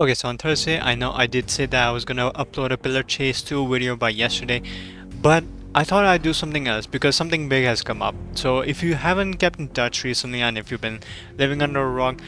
Okay, so on Thursday, I know I did say that I was gonna upload a Pillar Chase 2 video by yesterday, but I thought I'd do something else because something big has come up. So if you haven't kept in touch recently and if you've been living under a rock,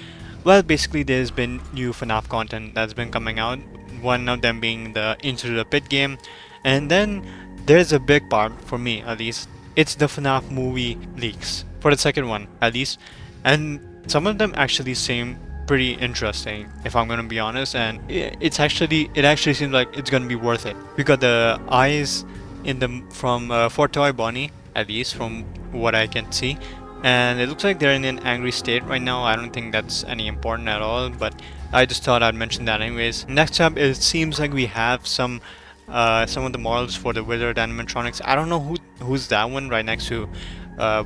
well, basically there's been new FNaF content that's been coming out. One of them being the Into the Pit game, and then there's a big part for me at least. It's the FNaF movie leaks for the second one at least, and some of them actually seem pretty interesting if I'm gonna be honest, and it actually seems like it's gonna be worth it. We got the eyes in the from for Toy Bonnie, at least from what I can see, and it looks like they're in an angry state right now. I don't think that's any important at all, but I just thought I'd mention that anyways. Next up, it seems like we have some of the models for the Wizard Animatronics. I don't know who's that one right next to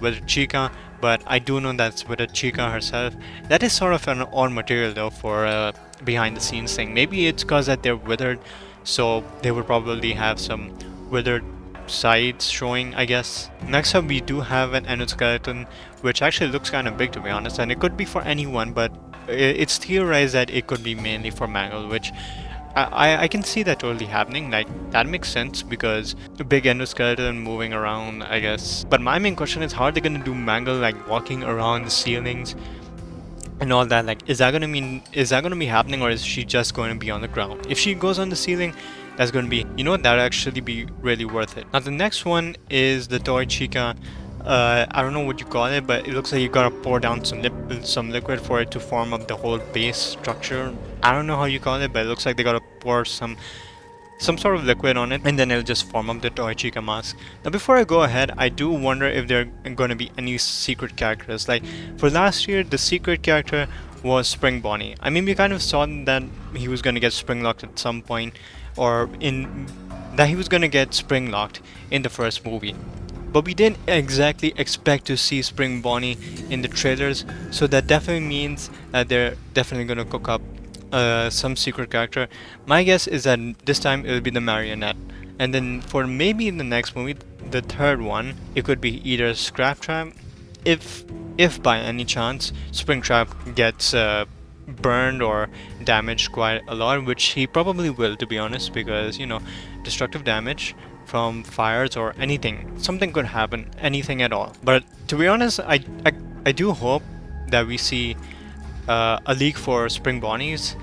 Wizard Chica, but I do know that's Wizard Chica herself. That is sort of an odd material though for behind the scenes thing. Maybe it's because that they're withered, so they would probably have some withered sides showing, I guess. Next up, we do have an endoskeleton, which actually looks kind of big to be honest, and it could be for anyone, but it's theorized that it could be mainly for Mangle, which I can see that totally happening. Like, that makes sense because a big endoskeleton moving around, I guess. But my main question is, how are they gonna do Mangle like walking around the ceilings and all that? Like, is that gonna be happening, or is she just going to be on the ground? If she goes on the ceiling, that's gonna be, you know what, that'll actually be really worth it. Now the next one is the Toy Chica. I don't know what you call it, but it looks like you gotta pour down some liquid for it to form up the whole base structure. I don't know how you call it, but it looks like they gotta pour some sort of liquid on it, and then it'll just form up the Toy Chica mask. Now before I go ahead, I do wonder if there are going to be any secret characters. Like for last year, the secret character was Spring Bonnie. I mean, we kind of saw that he was going to get spring locked at some point, or in that he was going to get spring locked in the first movie. But we didn't exactly expect to see Spring Bonnie in the trailers, so that definitely means that they're definitely going to cook up some secret character. My guess is that this time it'll be the marionette, and then for maybe in the next movie, the third one, it could be either Scrap Trap, if by any chance Springtrap gets burned or damaged quite a lot, which he probably will, to be honest, because you know, destructive damage from fires or anything, something could happen, anything at all. But to be honest, I do hope that we see a leak for Spring Bonnie's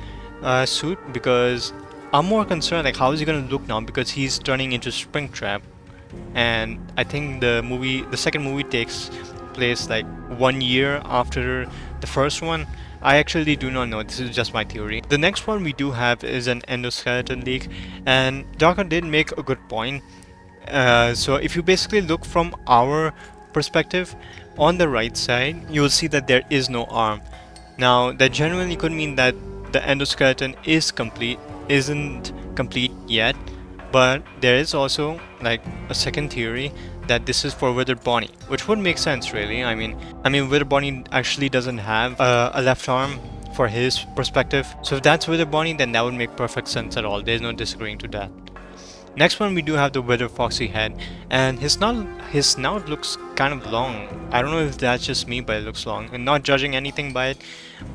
suit, because I'm more concerned like how is he gonna look now, because he's turning into Springtrap, and I think the second movie takes place like 1 year after the first one. I actually do not know. This is just my theory. The next one we do have is an endoskeleton leak, and Darko did make a good point. So if you basically look from our perspective, on the right side, you will see that there is no arm. Now that generally could mean that the endoskeleton isn't complete yet, but there is also like a second theory that this is for Withered Bonnie, which would make sense really. I mean Withered Bonnie actually doesn't have a left arm for his perspective, so if that's Withered Bonnie, then that would make perfect sense at all. There's no disagreeing to that. Next one, we do have the Withered Foxy head, and his snout looks kind of long. I don't know if that's just me, but it looks long, and not judging anything by it.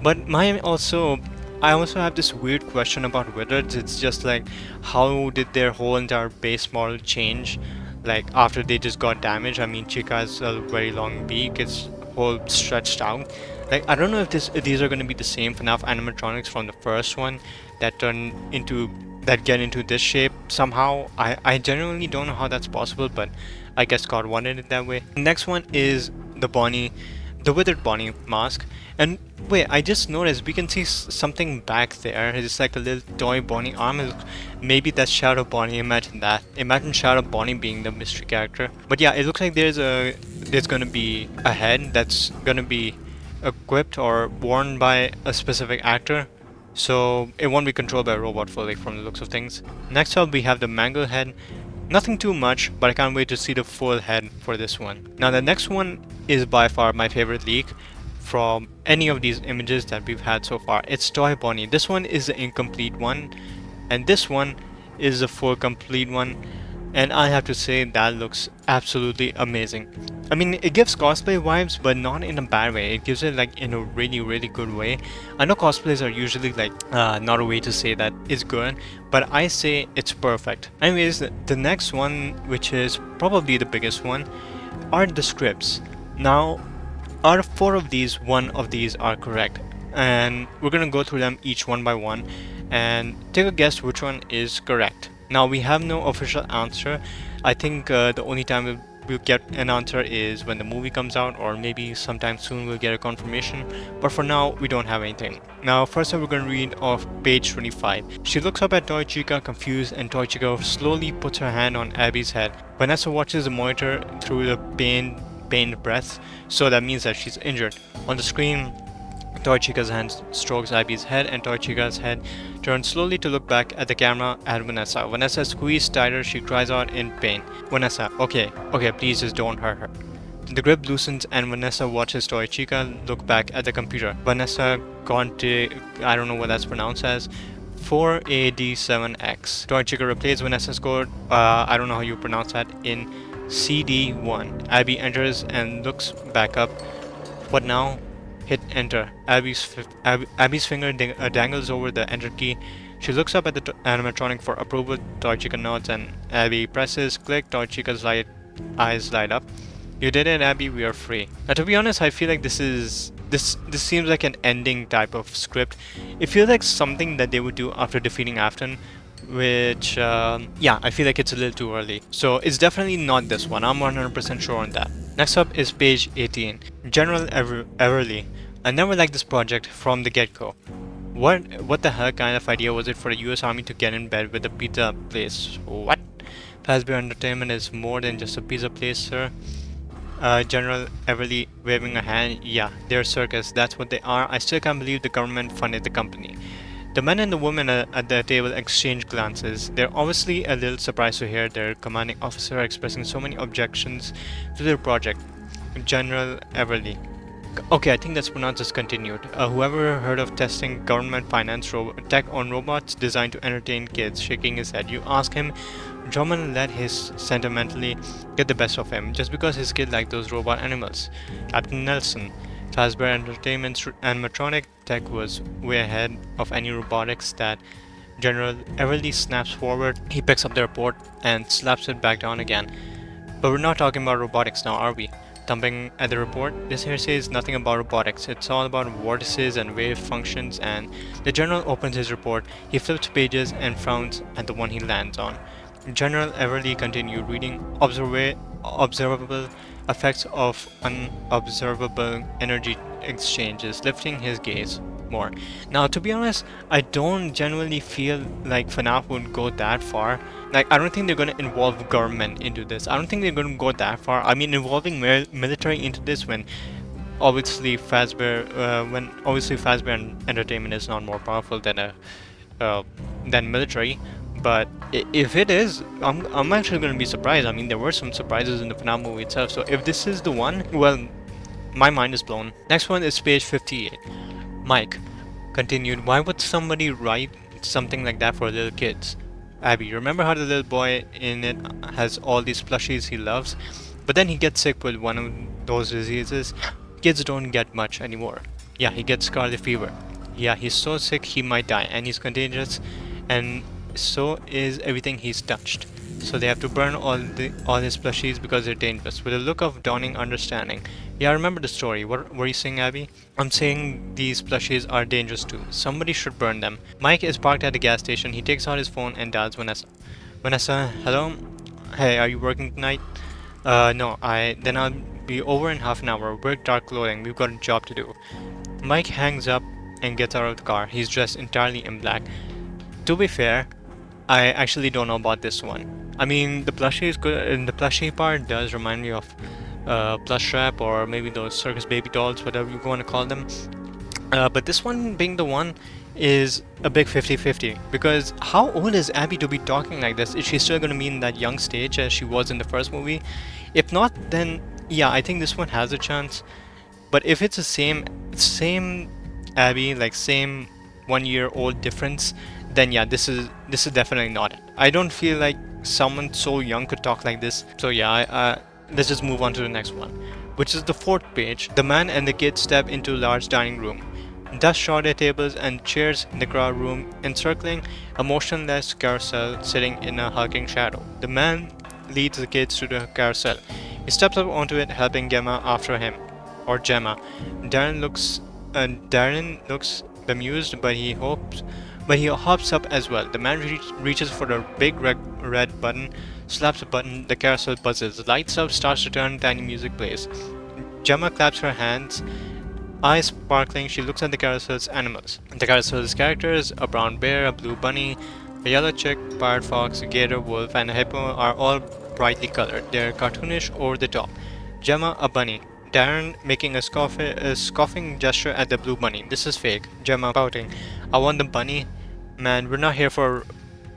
But I also have this weird question about Wizards. It's just like, how did their whole entire base model change, like after they just got damaged? I mean, Chica has a very long beak, it's whole stretched out. Like, I don't know if these are going to be the same FNAF animatronics from the first one that get into this shape somehow. I genuinely don't know how that's possible, but I guess God wanted it that way. Next one is the Withered Bonnie mask. And wait, I just noticed we can see something back there. It's like a little toy Bonnie arm. Maybe that's Shadow Bonnie. Imagine that. Imagine Shadow Bonnie being the mystery character. But yeah, it looks like there's gonna be a head that's gonna be equipped or worn by a specific actor, so it won't be controlled by a robot fully from the looks of things. Next up, we have the Mangle head. Nothing too much, but I can't wait to see the full head for this one. Now the next one is by far my favorite leak from any of these images that we've had so far. It's Toy Bonnie. This one is the incomplete one, and this one is the full complete one. and I have to say that looks absolutely amazing. I mean, it gives cosplay vibes, but not in a bad way. It gives it like in a really, really good way. I know cosplays are usually like not a way to say that is good, but I say it's perfect. Anyways, the next one, which is probably the biggest one, are the scripts. Now, out of four of these, one of these are correct, and we're gonna go through them each one by one and take a guess which one is correct. Now, we have no official answer. I think the only time we'll get an answer is when the movie comes out, or maybe sometime soon we'll get a confirmation, but for now we don't have anything. Now, first up, we're going to read off page 25. She looks up at Toy Chica confused, and Toy Chica slowly puts her hand on Abby's head. Vanessa watches the monitor through the pained breaths, so that means that she's injured. On the screen, Toy Chica's hand strokes Abby's head, and Toy Chica's head turns slowly to look back at the camera at Vanessa. Vanessa squeezes tighter, she cries out in pain. Vanessa, okay, please just don't hurt her. The grip loosens and Vanessa watches Toy Chica look back at the computer. Vanessa Conte, I don't know what that's pronounced as, 4AD7X. Toy Chica replays Vanessa's code, I don't know how you pronounce that, in CD1. Abby enters and looks back up. What now? Hit enter. Abby's finger dangles over the enter key. She looks up at the animatronic for approval. Toy Chica nods and Abby presses click. Toy Chica's eyes light up. You did it, Abby. We are free. Now, to be honest, I feel like this seems like an ending type of script. It feels like something that they would do after defeating Afton, which yeah, I feel like it's a little too early. So it's definitely not this one. I'm 100% sure on that. Next up is page 18. General Everly. I never liked this project from the get-go. What the hell kind of idea was it for the US Army to get in bed with a pizza place? What? Fazbear Entertainment is more than just a pizza place, sir. General Everly waving a hand. Yeah, they're a circus. That's what they are. I still can't believe the government funded the company. The men and the women at the table exchange glances. They're obviously a little surprised to hear their commanding officer expressing so many objections to their project. General Everly. Okay, I think that's pronounced as continued. Whoever heard of testing government finance tech on robots designed to entertain kids? Shaking his head. You ask him. Drummond let his sentimentally get the best of him just because his kid liked those robot animals. Captain Nelson. Fazbear Entertainment's animatronic tech was way ahead of any robotics that General Everly snaps forward. He picks up the report and slaps it back down again. But we're not talking about robotics now, are we? Thumping at the report, this here says nothing about robotics. It's all about vortices and wave functions, and the General opens his report. He flips pages and frowns at the one he lands on. General Everly continued reading. Observable effects of unobservable energy exchanges, lifting his gaze more. Now, to be honest, I don't genuinely feel like FNaF would go that far. Like, I don't think they're going to involve government into this. I don't think they're going to go that far. I mean, involving military into this when obviously Fazbear Entertainment is not more powerful than military. But if it is, I'm actually going to be surprised. I mean, there were some surprises in the FNaF movie itself. So if this is the one, well, my mind is blown. Next one is page 58. Mike continued. Why would somebody write something like that for little kids? Abby, remember how the little boy in it has all these plushies he loves, but then he gets sick with one of those diseases? Kids don't get much anymore. Yeah, he gets scarlet fever. Yeah, he's so sick he might die, and he's contagious, and so is everything he's touched. So they have to burn all his plushies because they're dangerous. With a look of dawning understanding. Yeah, I remember the story. What were you saying, Abby? I'm saying these plushies are dangerous too. Somebody should burn them. Mike is parked at the gas station. He takes out his phone and dials Vanessa. Vanessa, hello? Hey, are you working tonight? No, then I'll be over in half an hour. Wear dark clothing. We've got a job to do. Mike hangs up and gets out of the car. He's dressed entirely in black. To be fair, I actually don't know about this one. I mean, the plushie is good, and the plushie part does remind me of Plush Trap, or maybe those circus baby dolls, whatever you want to call them. But this one being the one is a big 50-50, because how old is Abby to be talking like this? Is she still going to be in that young stage as she was in the first movie? If not, then yeah, I think this one has a chance. But if it's the same Abby, like same 1 year old difference, then yeah, this is definitely not it. I don't feel like someone so young could talk like this. So yeah, let's just move on to the next one, which is the fourth page. The man and the kid step into a large dining room. Dust shrouded tables and chairs in the crowd room, encircling a motionless carousel sitting in a hulking shadow. The man leads the kids to the carousel. He steps up onto it, helping Gemma after him, or Gemma. Darren looks bemused, but he hops up as well. The man reaches for the big red button, slaps a button. The carousel buzzes, lights up, starts to turn, tiny music plays. Gemma claps her hands, eyes sparkling. She looks at the carousel's animals. The carousel's characters, a brown bear, a blue bunny, a yellow chick, pirate fox, a gator, wolf, and a hippo, are all brightly colored. They're cartoonish, over the top. Gemma, a bunny. Darren making a scoffing gesture at the blue bunny. This is fake. Gemma pouting. I want the bunny. Man, we're not here for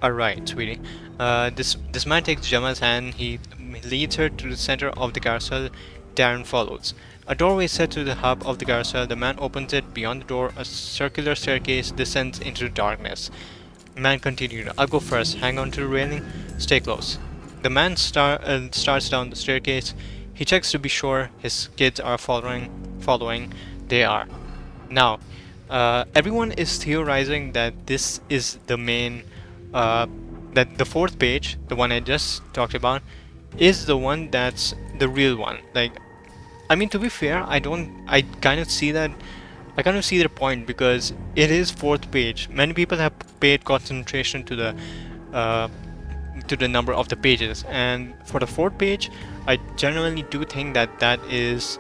a ride, sweetie. This man takes Gemma's hand. He leads her to the center of the carousel. Darren follows. A doorway is set to the hub of the carousel. The man opens it. Beyond the door, a circular staircase descends into the darkness. Man continued. I'll go first. Hang on to the railing. Stay close. The man starts down the staircase. He checks to be sure his kids are following. They are. Now, everyone is theorizing that this is the main, that the fourth page, the one I just talked about, is the one that's the real one. Like, I mean, to be fair, I kind of see that. I kind of see their point because it is fourth page. Many people have paid concentration to the number of the pages, and for the fourth page, I genuinely do think that that is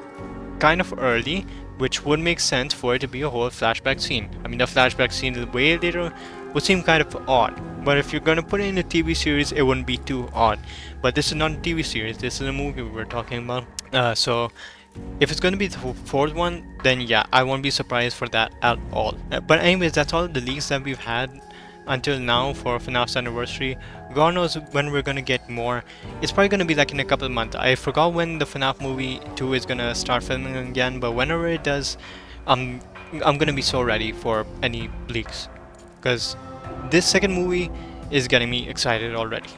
kind of early, which would make sense for it to be a whole flashback scene. I mean, the flashback scene way later would seem kind of odd, but if you're gonna put it in a TV series, it wouldn't be too odd. But this is not a TV series, this is a movie we're talking about. So if it's gonna be the fourth one, then yeah, I won't be surprised for that at all. But anyways, that's all the leaks that we've had until now for FNAF's anniversary. God knows when we're gonna get more. It's probably gonna be like in a couple of months. I forgot when the FNAF movie 2 is gonna start filming again, but whenever it does, I'm gonna be so ready for any leaks, because this second movie is getting me excited already.